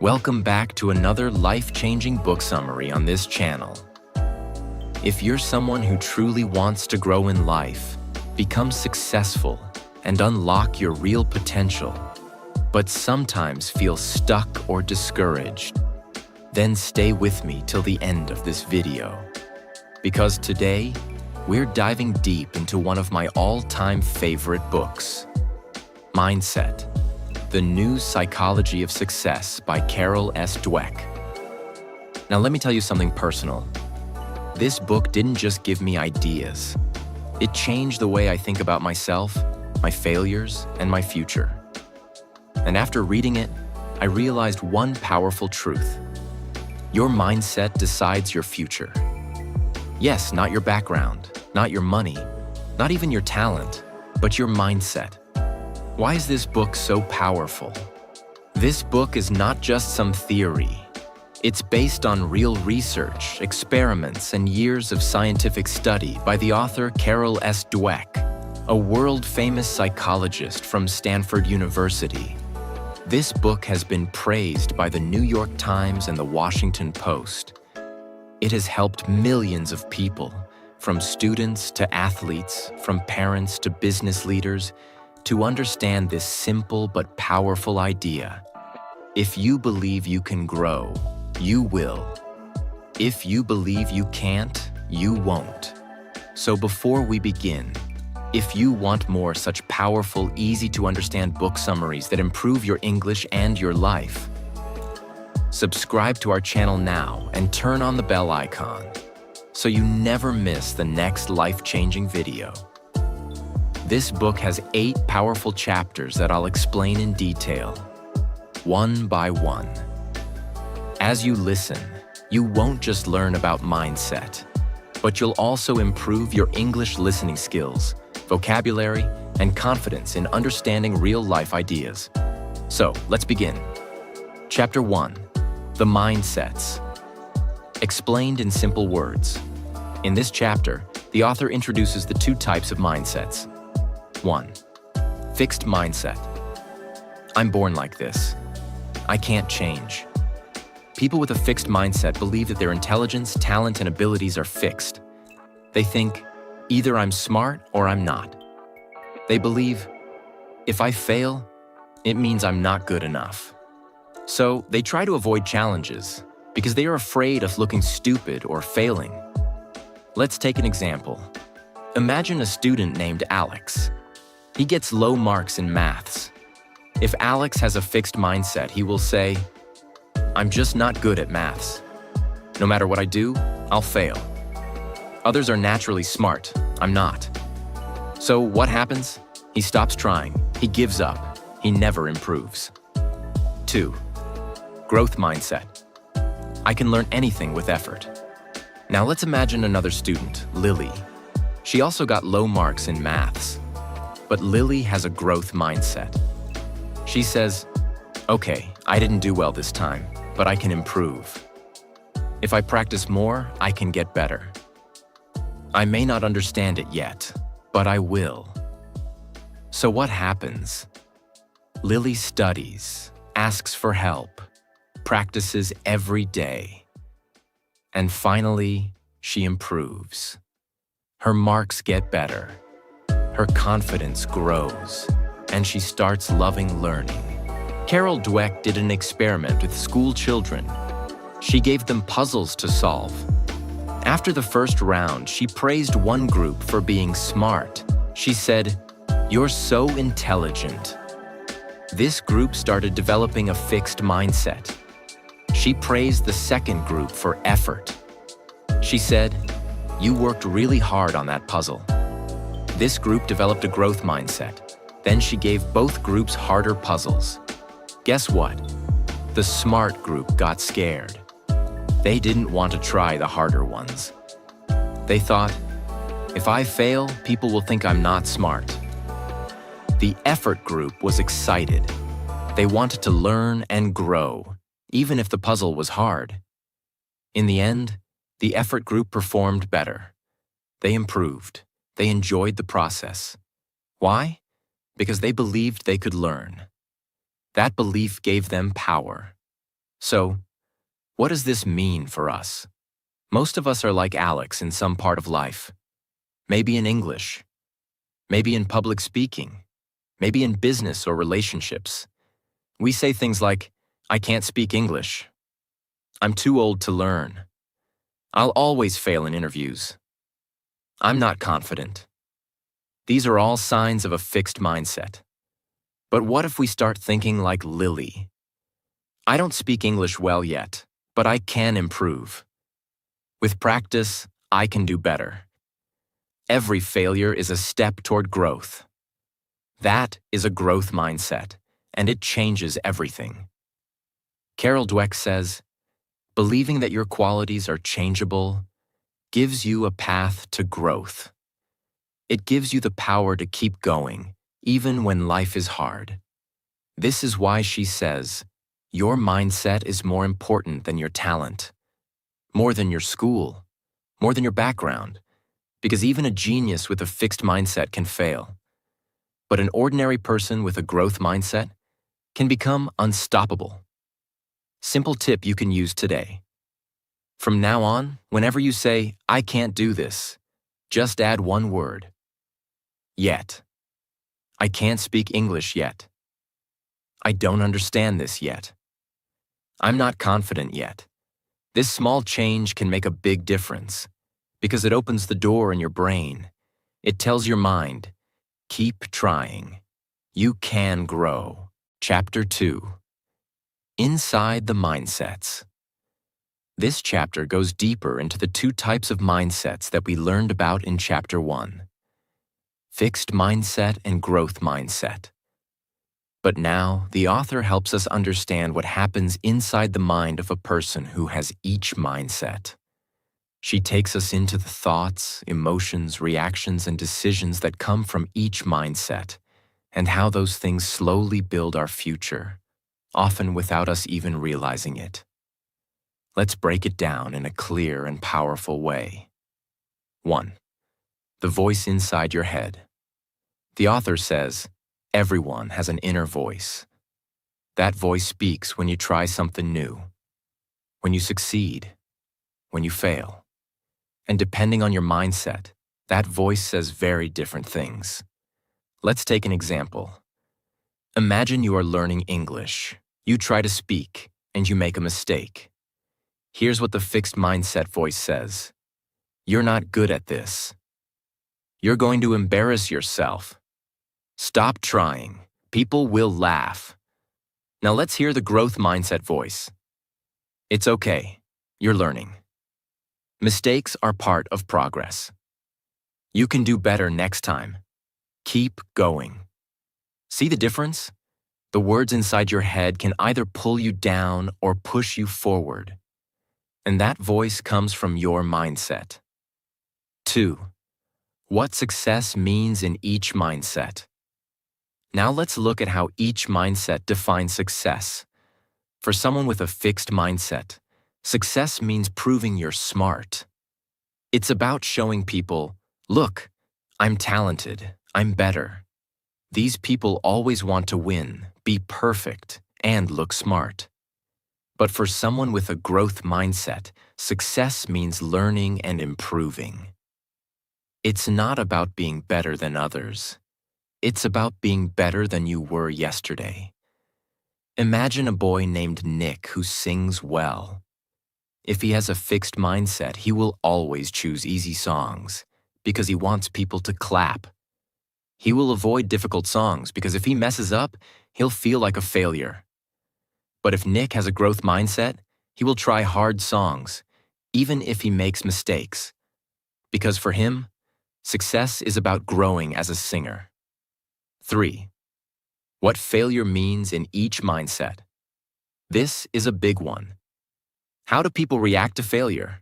Welcome back to another life-changing book summary on this channel. If you're someone who truly wants to grow in life, become successful, and unlock your real potential, but sometimes feel stuck or discouraged, then stay with me till the end of this video. Because today, we're diving deep into one of my all-time favorite books, Mindset: The New Psychology of Success by Carol Dweck. Now let me tell you something personal. This book didn't just give me ideas. It changed the way I think about myself, my failures, and my future. And after reading it, I realized one powerful truth. Your mindset decides your future. Yes, not your background, not your money, not even your talent, but your mindset. Why is this book so powerful? This book is not just some theory. It's based on real research, experiments, and years of scientific study by the author Carol Dweck, a world-famous psychologist from Stanford University. This book has been praised by the New York Times and the Washington Post. It has helped millions of people, from students to athletes, from parents to business leaders, to understand this simple but powerful idea. If you believe you can grow, you will. If you believe you can't, you won't. So before we begin, if you want more such powerful, easy-to-understand book summaries that improve your English and your life, subscribe to our channel now and turn on the bell icon so you never miss the next life-changing video. This book has 8 powerful chapters that I'll explain in detail, one by one. As you listen, you won't just learn about mindset, but you'll also improve your English listening skills, vocabulary, and confidence in understanding real-life ideas. So, let's begin. Chapter 1. The Mindsets. Explained in simple words. In this chapter, the author introduces the 2 types of mindsets. 1. Fixed mindset. I'm born like this. I can't change. People with a fixed mindset believe that their intelligence, talent, and abilities are fixed. They think, either I'm smart or I'm not. They believe, if I fail, it means I'm not good enough. So they try to avoid challenges because they are afraid of looking stupid or failing. Let's take an example. Imagine a student named Alex. He gets low marks in maths. If Alex has a fixed mindset, he will say, I'm just not good at maths. No matter what I do, I'll fail. Others are naturally smart. I'm not. So what happens? He stops trying. He gives up. He never improves. 2. Growth mindset. I can learn anything with effort. Now let's imagine another student, Lily. She also got low marks in maths. But Lily has a growth mindset. She says, okay, I didn't do well this time, but I can improve. If I practice more, I can get better. I may not understand it yet, but I will. So what happens? Lily studies, asks for help, practices every day. And finally, she improves. Her marks get better. Her confidence grows, and she starts loving learning. Carol Dweck did an experiment with school children. She gave them puzzles to solve. After the first round, she praised one group for being smart. She said, "You're so intelligent." This group started developing a fixed mindset. She praised the second group for effort. She said, "You worked really hard on that puzzle." This group developed a growth mindset. Then she gave both groups harder puzzles. Guess what? The smart group got scared. They didn't want to try the harder ones. They thought, if I fail, people will think I'm not smart. The effort group was excited. They wanted to learn and grow, even if the puzzle was hard. In the end, the effort group performed better. They improved. They enjoyed the process. Why? Because they believed they could learn. That belief gave them power. So, what does this mean for us? Most of us are like Alex in some part of life. Maybe in English, maybe in public speaking, maybe in business or relationships. We say things like, I can't speak English. I'm too old to learn. I'll always fail in interviews. I'm not confident. These are all signs of a fixed mindset. But what if we start thinking like Lily? I don't speak English well yet, but I can improve. With practice, I can do better. Every failure is a step toward growth. That is a growth mindset, and it changes everything. Carol Dweck says, believing that your qualities are changeable gives you a path to growth. It gives you the power to keep going, even when life is hard. This is why she says, your mindset is more important than your talent, more than your school, more than your background, because even a genius with a fixed mindset can fail. But an ordinary person with a growth mindset can become unstoppable. Simple tip you can use today. From now on, whenever you say, I can't do this, just add one word. Yet. I can't speak English yet. I don't understand this yet. I'm not confident yet. This small change can make a big difference because it opens the door in your brain. It tells your mind, keep trying. You can grow. Chapter 2. Inside the Mindsets. This chapter goes deeper into the two types of mindsets that we learned about in Chapter 1. Fixed mindset and growth mindset. But now, the author helps us understand what happens inside the mind of a person who has each mindset. She takes us into the thoughts, emotions, reactions, and decisions that come from each mindset, and how those things slowly build our future, often without us even realizing it. Let's break it down in a clear and powerful way. 1. The voice inside your head. The author says, everyone has an inner voice. That voice speaks when you try something new, when you succeed, when you fail. And depending on your mindset, that voice says very different things. Let's take an example. Imagine you are learning English. You try to speak, and you make a mistake. Here's what the fixed mindset voice says. You're not good at this. You're going to embarrass yourself. Stop trying. People will laugh. Now let's hear the growth mindset voice. It's okay. You're learning. Mistakes are part of progress. You can do better next time. Keep going. See the difference? The words inside your head can either pull you down or push you forward. And that voice comes from your mindset. 2. What success means in each mindset. Now let's look at how each mindset defines success. For someone with a fixed mindset, success means proving you're smart. It's about showing people, look, I'm talented, I'm better. These people always want to win, be perfect, and look smart. But for someone with a growth mindset, success means learning and improving. It's not about being better than others. It's about being better than you were yesterday. Imagine a boy named Nick who sings well. If he has a fixed mindset, he will always choose easy songs because he wants people to clap. He will avoid difficult songs because if he messes up, he'll feel like a failure. But if Nick has a growth mindset, he will try hard songs, even if he makes mistakes. Because for him, success is about growing as a singer. 3. What failure means in each mindset. This is a big one. How do people react to failure?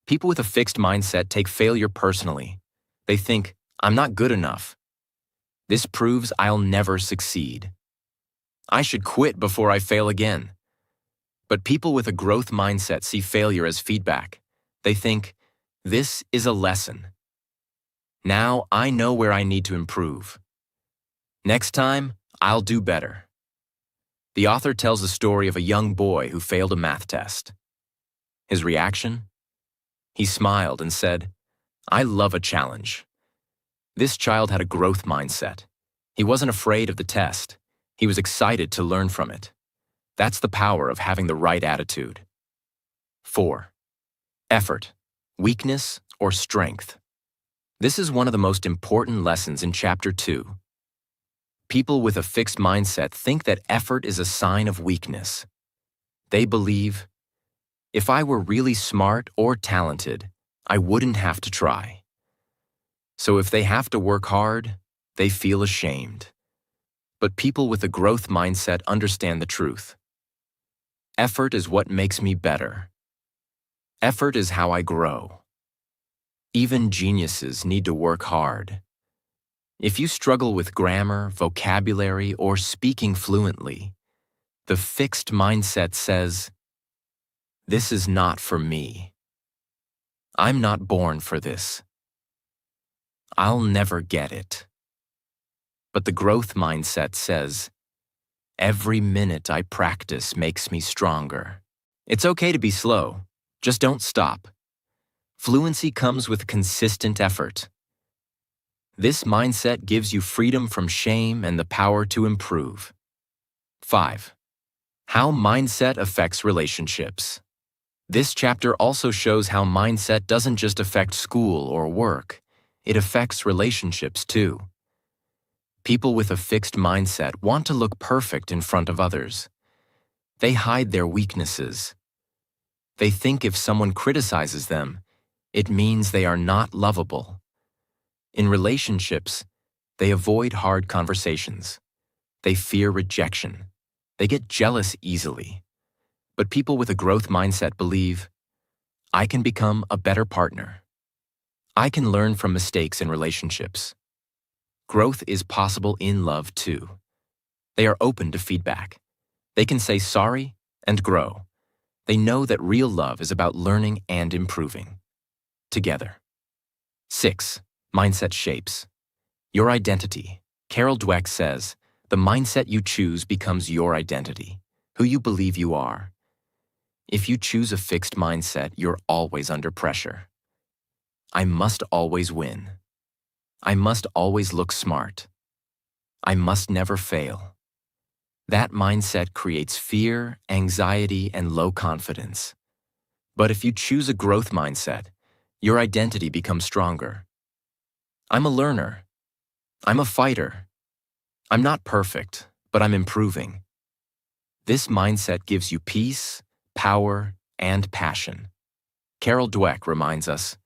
People with a fixed mindset take failure personally. They think, I'm not good enough. This proves I'll never succeed. I should quit before I fail again. But people with a growth mindset see failure as feedback. They think, this is a lesson. Now I know where I need to improve. Next time, I'll do better. The author tells the story of a young boy who failed a math test. His reaction? He smiled and said, "I love a challenge." This child had a growth mindset. He wasn't afraid of the test. He was excited to learn from it. That's the power of having the right attitude. 4. Effort, weakness, or strength. This is one of the most important lessons in Chapter 2. People with a fixed mindset think that effort is a sign of weakness. They believe, if I were really smart or talented, I wouldn't have to try. So if they have to work hard, they feel ashamed. But people with a growth mindset understand the truth. Effort is what makes me better. Effort is how I grow. Even geniuses need to work hard. If you struggle with grammar, vocabulary, or speaking fluently, the fixed mindset says, "This is not for me. I'm not born for this. I'll never get it." But the growth mindset says, "Every minute I practice makes me stronger." It's okay to be slow, just don't stop. Fluency comes with consistent effort. This mindset gives you freedom from shame and the power to improve. 5. How mindset affects relationships. This chapter also shows how mindset doesn't just affect school or work, it affects relationships too. People with a fixed mindset want to look perfect in front of others. They hide their weaknesses. They think if someone criticizes them, it means they are not lovable. In relationships, they avoid hard conversations. They fear rejection. They get jealous easily. But people with a growth mindset believe, I can become a better partner. I can learn from mistakes in relationships. Growth is possible in love too. They are open to feedback. They can say sorry and grow. They know that real love is about learning and improving. Together. 6. Mindset shapes your identity. Carol Dweck says, the mindset you choose becomes your identity, who you believe you are. If you choose a fixed mindset, you're always under pressure. I must always win. I must always look smart. I must never fail. That mindset creates fear, anxiety, and low confidence. But if you choose a growth mindset, your identity becomes stronger. I'm a learner. I'm a fighter. I'm not perfect, but I'm improving. This mindset gives you peace, power, and passion. Carol Dweck reminds us,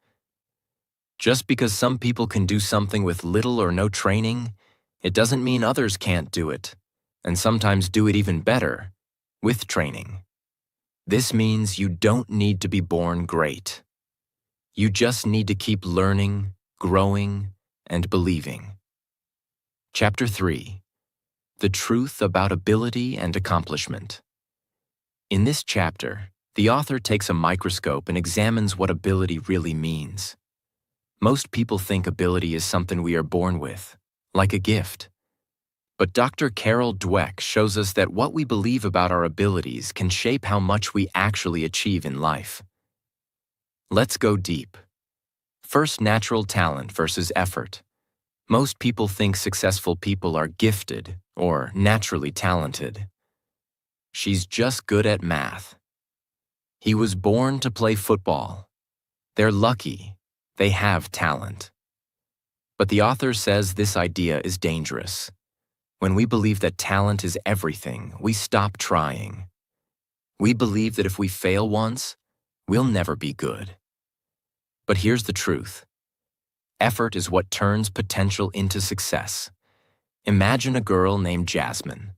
just because some people can do something with little or no training, it doesn't mean others can't do it, and sometimes do it even better, with training. This means you don't need to be born great. You just need to keep learning, growing, and believing. Chapter 3. The Truth About Ability and Accomplishment. In this chapter, the author takes a microscope and examines what ability really means. Most people think ability is something we are born with, like a gift. But Dr. Carol Dweck shows us that what we believe about our abilities can shape how much we actually achieve in life. Let's go deep. First, natural talent versus effort. Most people think successful people are gifted or naturally talented. She's just good at math. He was born to play football. They're lucky. They have talent. But the author says this idea is dangerous. When we believe that talent is everything, we stop trying. We believe that if we fail once, we'll never be good. But here's the truth. Effort is what turns potential into success. Imagine a girl named Jasmine.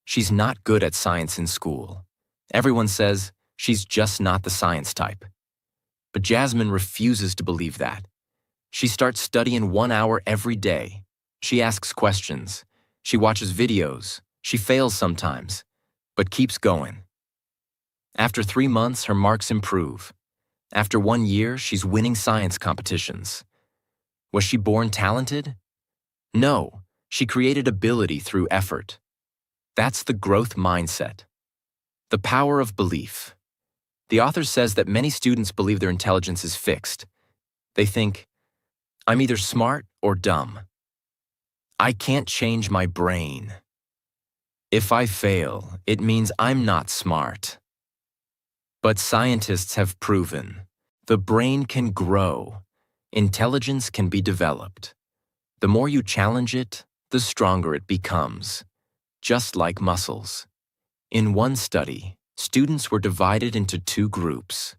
She's not good at science in school. Everyone says she's just not the science type. But Jasmine refuses to believe that. She starts studying 1 hour every day. She asks questions. She watches videos. She fails sometimes, but keeps going. After 3 months, her marks improve. After 1 year, she's winning science competitions. Was she born talented? No, she created ability through effort. That's the growth mindset. The power of belief. The author says that many students believe their intelligence is fixed. They think, I'm either smart or dumb. I can't change my brain. If I fail, it means I'm not smart. But scientists have proven the brain can grow. Intelligence can be developed. The more you challenge it, the stronger it becomes, just like muscles. In one study, students were divided into two groups.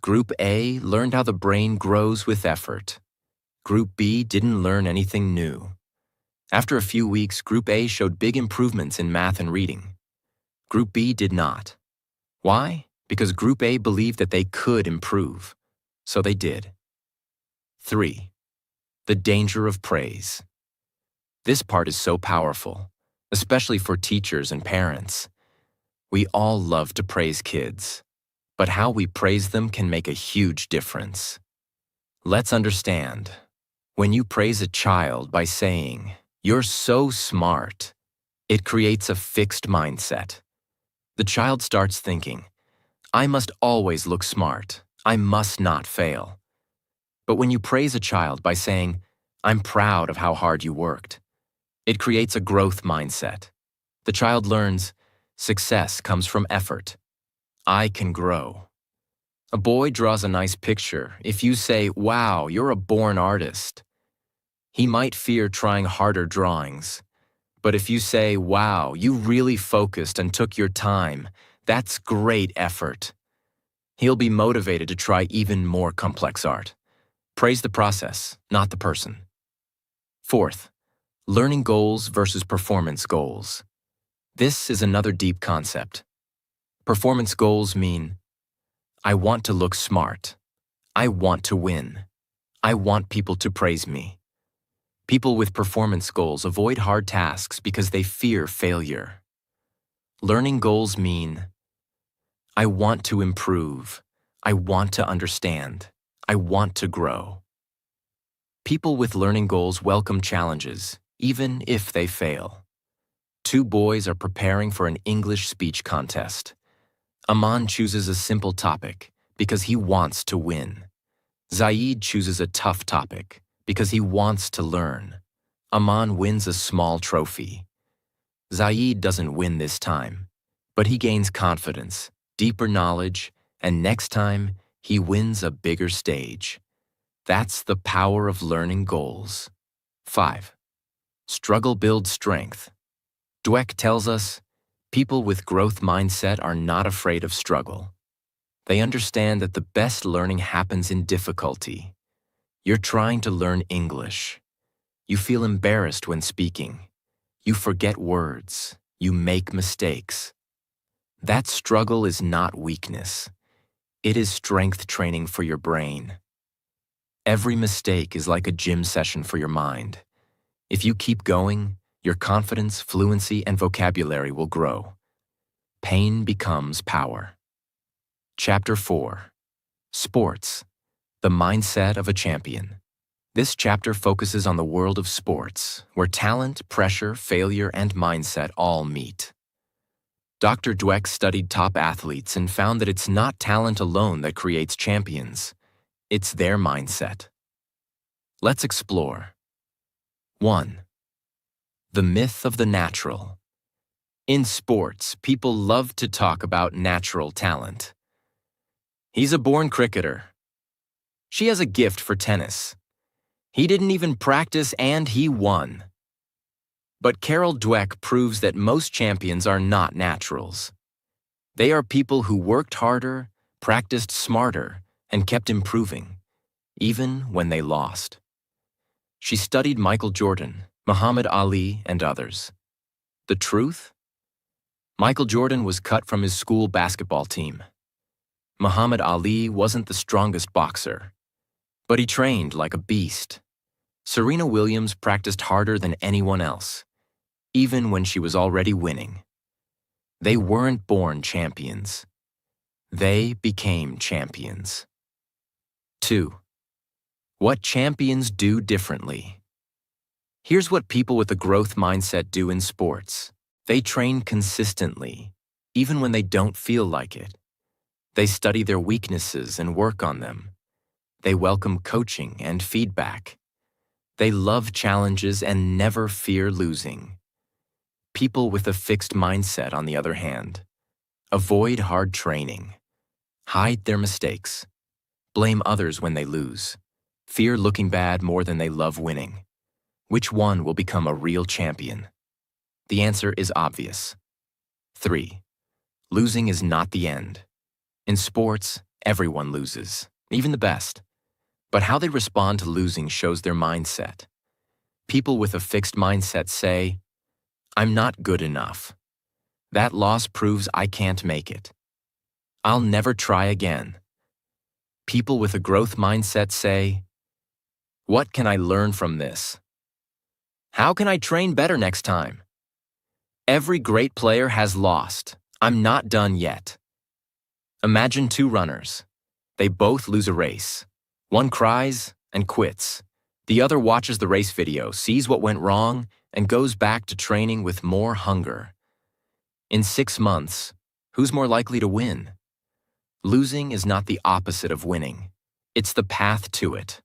Group A learned how the brain grows with effort. Group B didn't learn anything new. After a few weeks, Group A showed big improvements in math and reading. Group B did not. Why? Because Group A believed that they could improve. So they did. 3. The danger of praise. This part is so powerful, especially for teachers and parents. We all love to praise kids, but how we praise them can make a huge difference. Let's understand. When you praise a child by saying, "You're so smart," it creates a fixed mindset. The child starts thinking, I must always look smart. I must not fail. But when you praise a child by saying, I'm proud of how hard you worked, it creates a growth mindset. The child learns, success comes from effort. I can grow. A boy draws a nice picture. If you say, wow, you're a born artist, he might fear trying harder drawings. But if you say, wow, you really focused and took your time, that's great effort, he'll be motivated to try even more complex art. Praise the process, not the person. 4th, learning goals versus performance goals. This is another deep concept. Performance goals mean, I want to look smart. I want to win. I want people to praise me. People with performance goals avoid hard tasks because they fear failure. Learning goals mean, I want to improve. I want to understand. I want to grow. People with learning goals welcome challenges, even if they fail. 2 boys are preparing for an English speech contest. Aman chooses a simple topic because he wants to win. Zaid chooses a tough topic because he wants to learn. Aman wins a small trophy. Zaid doesn't win this time, but he gains confidence, deeper knowledge, and next time, he wins a bigger stage. That's the power of learning goals. 5. Struggle builds strength. Dweck tells us, people with growth mindset are not afraid of struggle. They understand that the best learning happens in difficulty. You're trying to learn English. You feel embarrassed when speaking. You forget words. You make mistakes. That struggle is not weakness. It is strength training for your brain. Every mistake is like a gym session for your mind. If you keep going, your confidence, fluency, and vocabulary will grow. Pain becomes power. Chapter 4. Sports. The mindset of a champion. This chapter focuses on the world of sports, where talent, pressure, failure, and mindset all meet. Dr. Dweck studied top athletes and found that it's not talent alone that creates champions. It's their mindset. Let's explore. 1. The myth of the natural. In sports, people love to talk about natural talent. He's a born cricketer. She has a gift for tennis. He didn't even practice and he won. But Carol Dweck proves that most champions are not naturals. They are people who worked harder, practiced smarter, and kept improving, even when they lost. She studied Michael Jordan, Muhammad Ali, and others. The truth? Michael Jordan was cut from his school basketball team. Muhammad Ali wasn't the strongest boxer, but he trained like a beast. Serena Williams practiced harder than anyone else, even when she was already winning. They weren't born champions. They became champions. 2. What champions do differently. Here's what people with a growth mindset do in sports. They train consistently, even when they don't feel like it. They study their weaknesses and work on them. They welcome coaching and feedback. They love challenges and never fear losing. People with a fixed mindset, on the other hand, avoid hard training, hide their mistakes, blame others when they lose, fear looking bad more than they love winning. Which one will become a real champion? The answer is obvious. 3. Losing is not the end. In sports, everyone loses, even the best. But how they respond to losing shows their mindset. People with a fixed mindset say, "I'm not good enough. That loss proves I can't make it. I'll never try again." People with a growth mindset say, "What can I learn from this? How can I train better next time? Every great player has lost. I'm not done yet." Imagine two runners. They both lose a race. One cries and quits. The other watches the race video, sees what went wrong, and goes back to training with more hunger. In 6 months, who's more likely to win? Losing is not the opposite of winning. It's the path to it.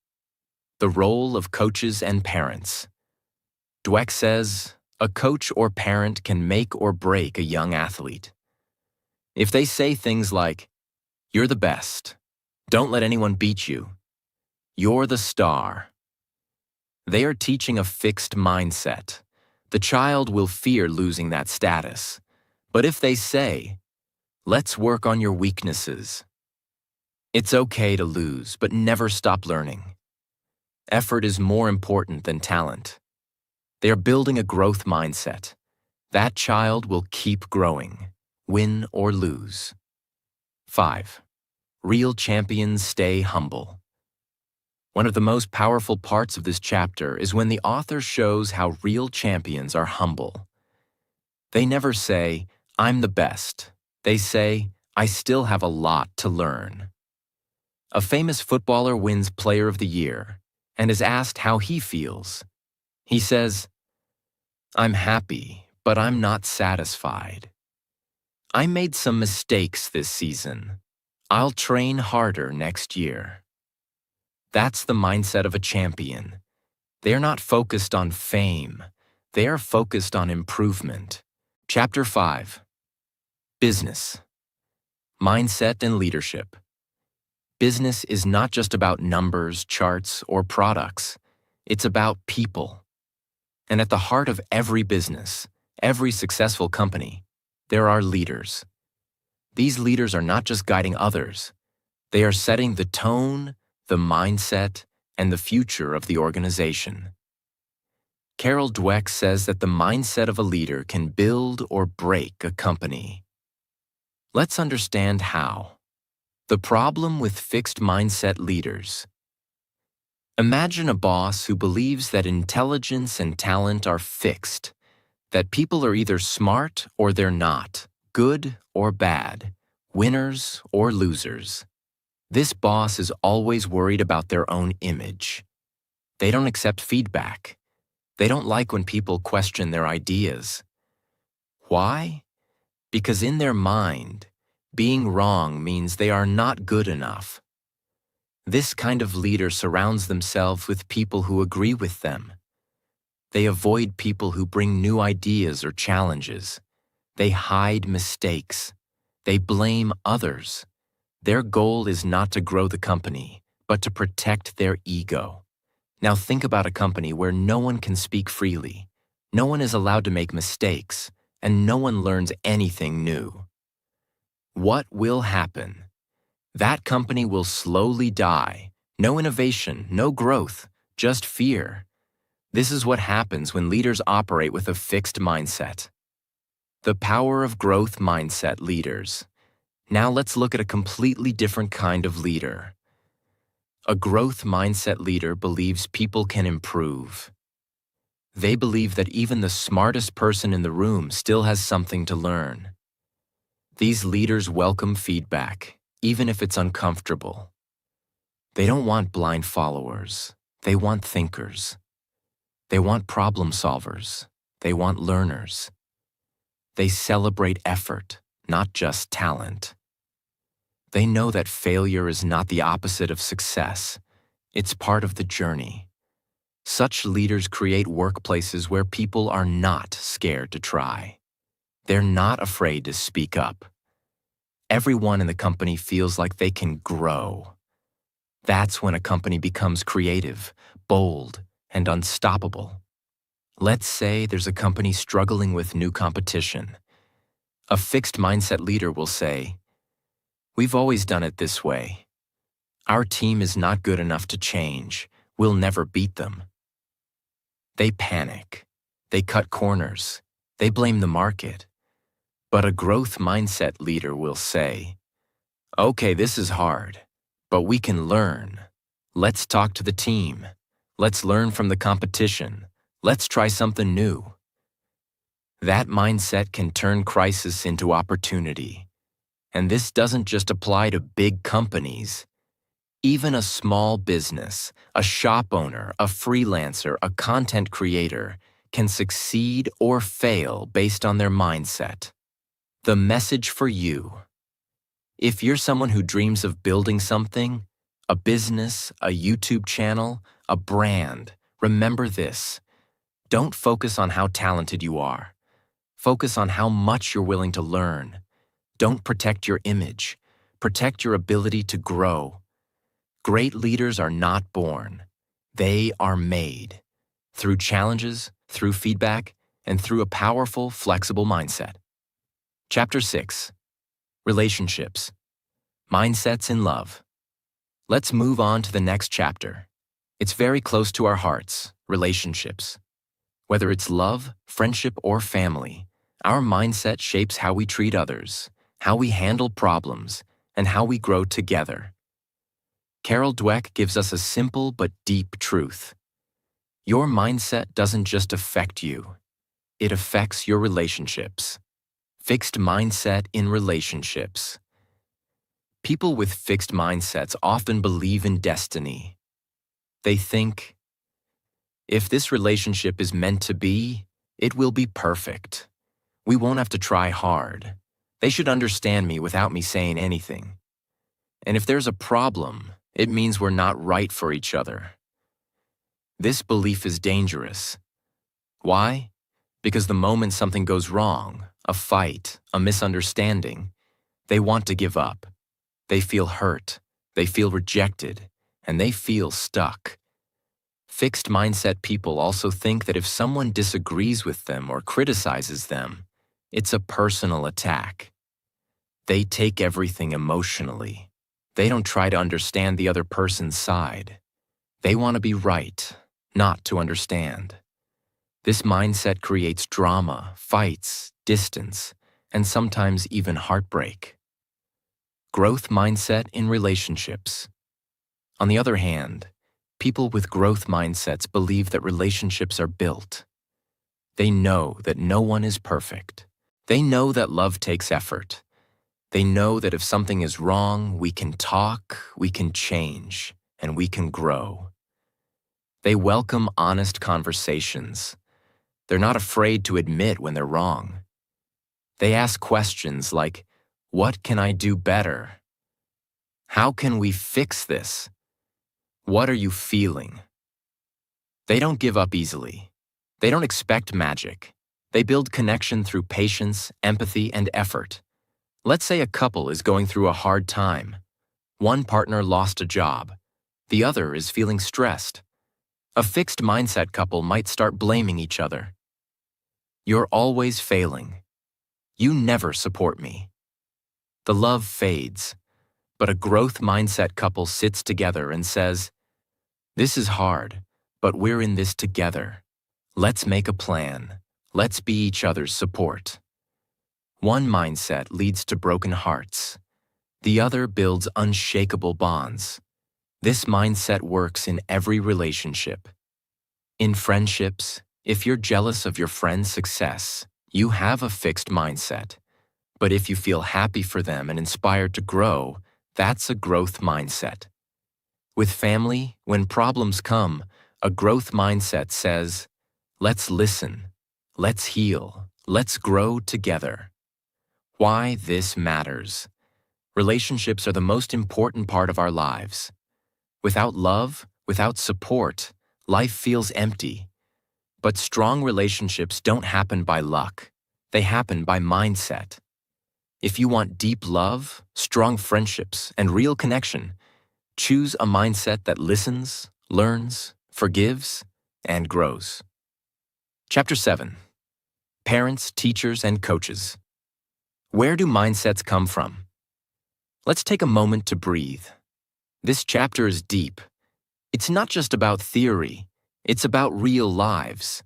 The role of coaches and parents. Dweck says, a coach or parent can make or break a young athlete. If they say things like, "You're the best. Don't let anyone beat you. You're the star," they are teaching a fixed mindset. The child will fear losing that status. But if they say, "Let's work on your weaknesses," it's okay to lose, but never stop learning. Effort is more important than talent. They are building a growth mindset. That child will keep growing, win or lose. 5. Real champions stay humble. One of the most powerful parts of this chapter is when the author shows how real champions are humble. They never say, "I'm the best." They say, "I still have a lot to learn." A famous footballer wins Player of the Year and is asked how he feels. He says, "I'm happy, but I'm not satisfied. I made some mistakes this season. I'll train harder next year." That's the mindset of a champion. They are not focused on fame. They are focused on improvement. Chapter 5. Business. Mindset and leadership. Business is not just about numbers, charts, or products. It's about people. And at the heart of every business, every successful company, there are leaders. These leaders are not just guiding others. They are setting the tone, the mindset, and the future of the organization. Carol Dweck says that the mindset of a leader can build or break a company. Let's understand how. The problem with fixed mindset leaders. Imagine a boss who believes that intelligence and talent are fixed, that people are either smart or they're not, good or bad, winners or losers. This boss is always worried about their own image. They don't accept feedback. They don't like when people question their ideas. Why? Because in their mind, being wrong means they are not good enough. This kind of leader surrounds themselves with people who agree with them. They avoid people who bring new ideas or challenges. They hide mistakes. They blame others. Their goal is not to grow the company, but to protect their ego. Now think about a company where no one can speak freely, no one is allowed to make mistakes, and no one learns anything new. What will happen? That company will slowly die. No innovation, no growth, just fear. This is what happens when leaders operate with a fixed mindset. The power of growth mindset leaders. Now let's look at a completely different kind of leader. A growth mindset leader believes people can improve. They believe that even the smartest person in the room still has something to learn. These leaders welcome feedback, even if it's uncomfortable. They don't want blind followers. They want thinkers. They want problem solvers. They want learners. They celebrate effort, not just talent. They know that failure is not the opposite of success. It's part of the journey. Such leaders create workplaces where people are not scared to try. They're not afraid to speak up. Everyone in the company feels like they can grow. That's when a company becomes creative, bold, and unstoppable. Let's say there's a company struggling with new competition. A fixed mindset leader will say, "We've always done it this way. Our team is not good enough to change. We'll never beat them." They panic. They cut corners. They blame the market. But a growth mindset leader will say, "Okay, this is hard, but we can learn. Let's talk to the team. Let's learn from the competition. Let's try something new." That mindset can turn crisis into opportunity. And this doesn't just apply to big companies. Even a small business, a shop owner, a freelancer, a content creator can succeed or fail based on their mindset. The message for you: if you're someone who dreams of building something, a business, a YouTube channel, a brand, remember this. Don't focus on how talented you are. Focus on how much you're willing to learn. Don't protect your image. Protect your ability to grow. Great leaders are not born. They are made. Through challenges, through feedback, and through a powerful, flexible mindset. Chapter 6. Relationships. Mindsets in love. Let's move on to the next chapter. It's very close to our hearts, relationships. Whether it's love, friendship, or family, our mindset shapes how we treat others, how we handle problems, and how we grow together. Carol Dweck gives us a simple but deep truth. Your mindset doesn't just affect you, it affects your relationships. Fixed mindset in relationships. People with fixed mindsets often believe in destiny. They think, if this relationship is meant to be, it will be perfect. We won't have to try hard. They should understand me without me saying anything. And if there's a problem, it means we're not right for each other. This belief is dangerous. Why? Because the moment something goes wrong, a fight, a misunderstanding, they want to give up. They feel hurt, they feel rejected, and they feel stuck. Fixed mindset people also think that if someone disagrees with them or criticizes them, it's a personal attack. They take everything emotionally. They don't try to understand the other person's side. They want to be right, not to understand. This mindset creates drama, fights, distance, and sometimes even heartbreak. Growth mindset in relationships. On the other hand, people with growth mindsets believe that relationships are built. They know that no one is perfect. They know that love takes effort. They know that if something is wrong, we can talk, we can change, and we can grow. They welcome honest conversations. They're not afraid to admit when they're wrong. They ask questions like, "What can I do better? How can we fix this? What are you feeling?" They don't give up easily. They don't expect magic. They build connection through patience, empathy, and effort. Let's say a couple is going through a hard time. One partner lost a job. The other is feeling stressed. A fixed mindset couple might start blaming each other. "You're always failing. You never support me." The love fades, but a growth mindset couple sits together and says, "This is hard, but we're in this together. Let's make a plan. Let's be each other's support." One mindset leads to broken hearts. The other builds unshakable bonds. This mindset works in every relationship. In friendships, if you're jealous of your friend's success, you have a fixed mindset. But if you feel happy for them and inspired to grow, that's a growth mindset. With family, when problems come, a growth mindset says, "Let's listen, let's heal, Let's grow together. Why this matters. Relationships are the most important part of our lives. Without love, without support, life feels empty. But strong relationships don't happen by luck. They happen by mindset. If you want deep love, strong friendships, and real connection, choose a mindset that listens, learns, forgives, and grows. Chapter 7. Parents, Teachers, and Coaches. Where do mindsets come from? Let's take a moment to breathe. This chapter is deep. It's not just about theory, it's about real lives.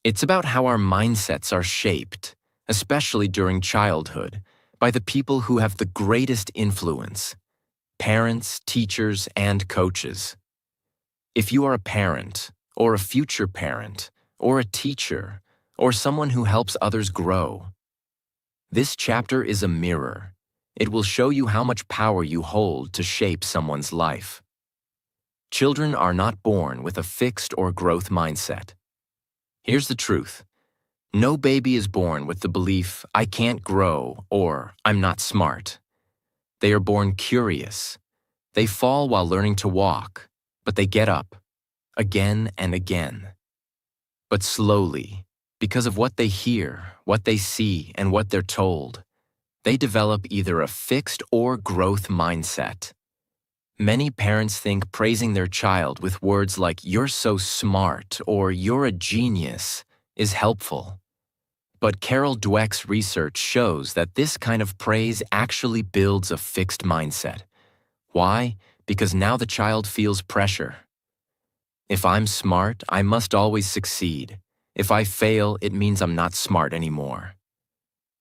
It's about how our mindsets are shaped, especially during childhood, by the people who have the greatest influence: parents, teachers, and coaches. If you are a parent, or a future parent, or a teacher, or someone who helps others grow, this chapter is a mirror. It will show you how much power you hold to shape someone's life. Children are not born with a fixed or growth mindset. Here's the truth. No baby is born with the belief, I can't grow, or I'm not smart. They are born curious. They fall while learning to walk, but they get up, again and again. But slowly, because of what they hear, what they see, and what they're told, they develop either a fixed or growth mindset. Many parents think praising their child with words like, you're so smart, or you're a genius, is helpful. But Carol Dweck's research shows that this kind of praise actually builds a fixed mindset. Why? Because now the child feels pressure. If I'm smart, I must always succeed. If I fail, it means I'm not smart anymore.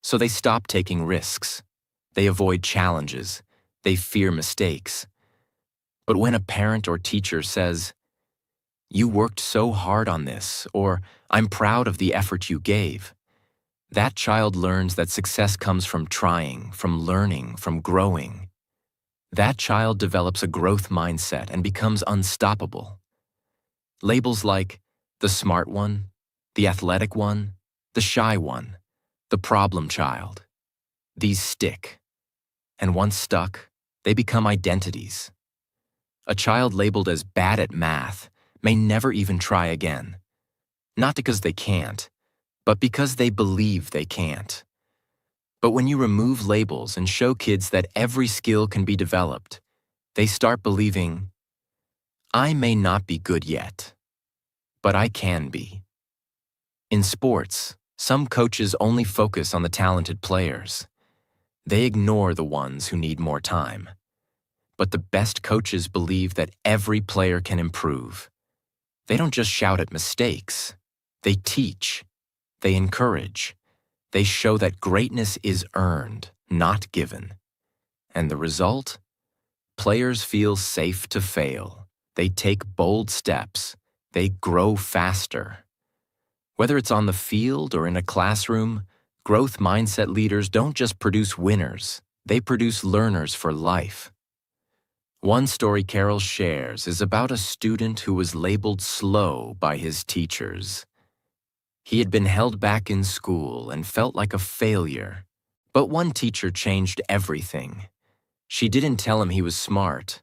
So they stop taking risks. They avoid challenges. They fear mistakes. But when a parent or teacher says, you worked so hard on this, or I'm proud of the effort you gave, that child learns that success comes from trying, from learning, from growing. That child develops a growth mindset and becomes unstoppable. Labels like the smart one, the athletic one, the shy one, the problem child. These stick. And once stuck, they become identities. A child labeled as bad at math may never even try again. Not because they can't, but because they believe they can't. But when you remove labels and show kids that every skill can be developed, they start believing, I may not be good yet, but I can be. In sports, some coaches only focus on the talented players. They ignore the ones who need more time. But the best coaches believe that every player can improve. They don't just shout at mistakes. They teach. They encourage. They show that greatness is earned, not given. And the result? Players feel safe to fail. They take bold steps. They grow faster. Whether it's on the field or in a classroom, growth mindset leaders don't just produce winners. They produce learners for life. One story Carol shares is about a student who was labeled slow by his teachers. He had been held back in school and felt like a failure. But one teacher changed everything. She didn't tell him he was smart.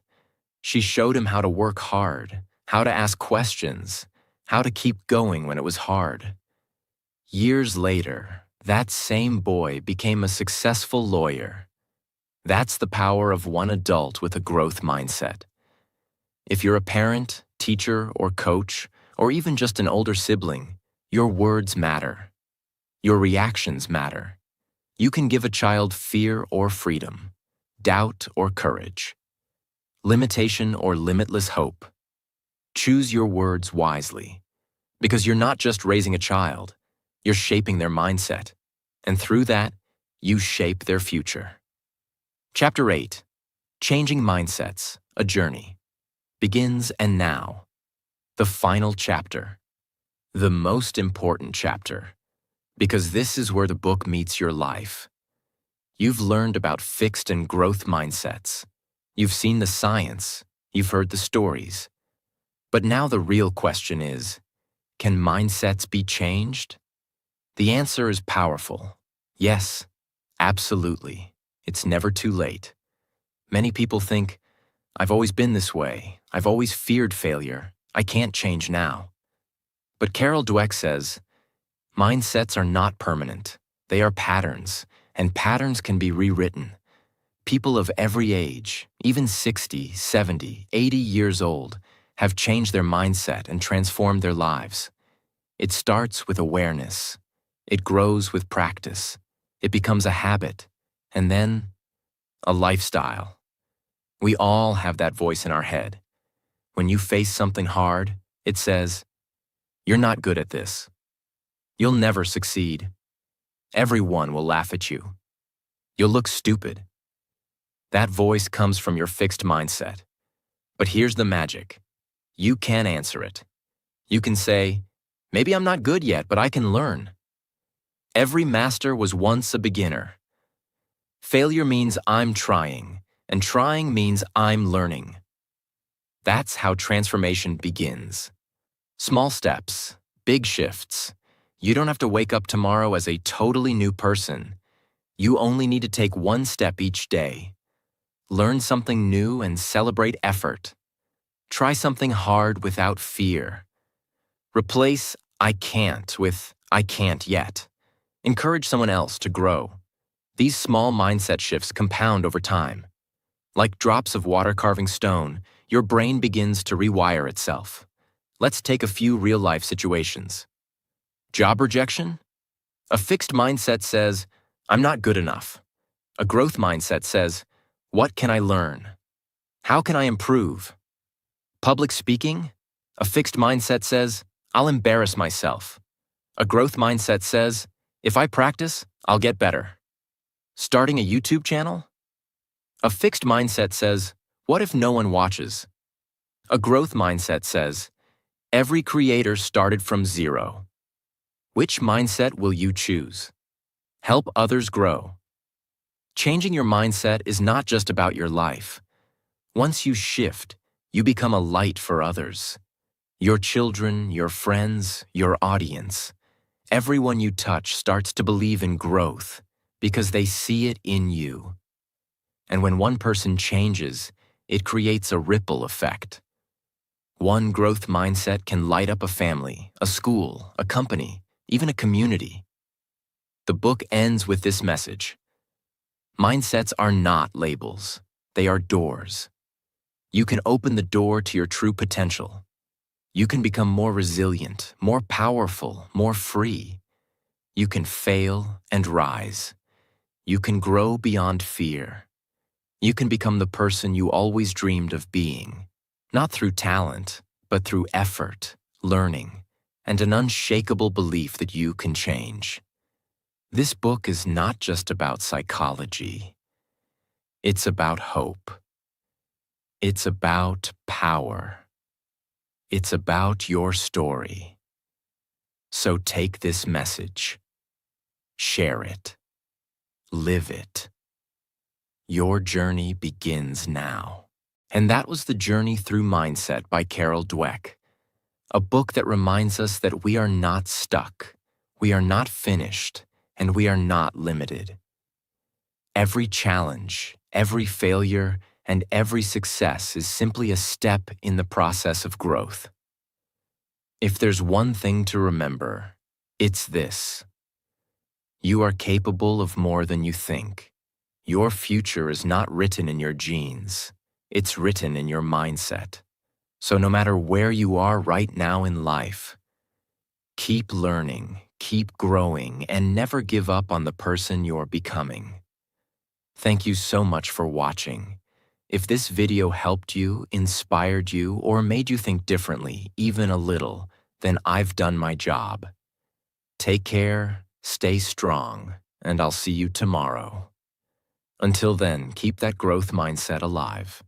She showed him how to work hard, how to ask questions, how to keep going when it was hard. Years later, that same boy became a successful lawyer. That's the power of one adult with a growth mindset. If you're a parent, teacher, or coach, or even just an older sibling, your words matter. Your reactions matter. You can give a child fear or freedom, doubt or courage, limitation or limitless hope. Choose your words wisely, because you're not just raising a child, you're shaping their mindset, and through that, you shape their future. Chapter 8, Changing Mindsets, A Journey, begins and now. The final chapter. The most important chapter, because this is where the book meets your life. You've learned about fixed and growth mindsets. You've seen the science. You've heard the stories. But now the real question is, can mindsets be changed? The answer is powerful. Yes, absolutely. It's never too late. Many people think, I've always been this way. I've always feared failure. I can't change now. But Carol Dweck says, mindsets are not permanent. They are patterns, and patterns can be rewritten. People of every age, even 60, 70, 80 years old, have changed their mindset and transformed their lives. It starts with awareness. It grows with practice. It becomes a habit, and then a lifestyle. We all have that voice in our head. When you face something hard, it says, "You're not good at this. You'll never succeed. Everyone will laugh at you. You'll look stupid." That voice comes from your fixed mindset. But here's the magic. You can answer it. You can say, "Maybe I'm not good yet, but I can learn." Every master was once a beginner. Failure means I'm trying, and trying means I'm learning. That's how transformation begins. Small steps, big shifts. You don't have to wake up tomorrow as a totally new person. You only need to take one step each day. Learn something new and celebrate effort. Try something hard without fear. Replace "I can't" with "I can't yet." Encourage someone else to grow. These small mindset shifts compound over time. Like drops of water carving stone, your brain begins to rewire itself. Let's take a few real-life situations. Job rejection? A fixed mindset says, "I'm not good enough." A growth mindset says, "What can I learn? How can I improve?" Public speaking? A fixed mindset says, "I'll embarrass myself." A growth mindset says, "If I practice, I'll get better." Starting a YouTube channel? A fixed mindset says, "What if no one watches?" A growth mindset says, "Every creator started from zero." Which mindset will you choose? Help others grow. Changing your mindset is not just about your life. Once you shift, you become a light for others. Your children, your friends, your audience. Everyone you touch starts to believe in growth because they see it in you. And when one person changes, it creates a ripple effect. One growth mindset can light up a family, a school, a company, even a community. The book ends with this message. Mindsets are not labels. They are doors. You can open the door to your true potential. You can become more resilient, more powerful, more free. You can fail and rise. You can grow beyond fear. You can become the person you always dreamed of being, not through talent, but through effort, learning, and an unshakable belief that you can change. This book is not just about psychology. It's about hope. It's about power. It's about your story. So take this message. Share it. Live it. Your journey begins now. And that was The Journey Through Mindset by Carol Dweck, a book that reminds us that we are not stuck, we are not finished, and we are not limited. Every challenge, every failure, and every success is simply a step in the process of growth. If there's one thing to remember, it's this. You are capable of more than you think. Your future is not written in your genes. It's written in your mindset. So no matter where you are right now in life, keep learning, keep growing, and never give up on the person you're becoming. Thank you so much for watching. If this video helped you, inspired you, or made you think differently, even a little, then I've done my job. Take care, stay strong, and I'll see you tomorrow. Until then, keep that growth mindset alive.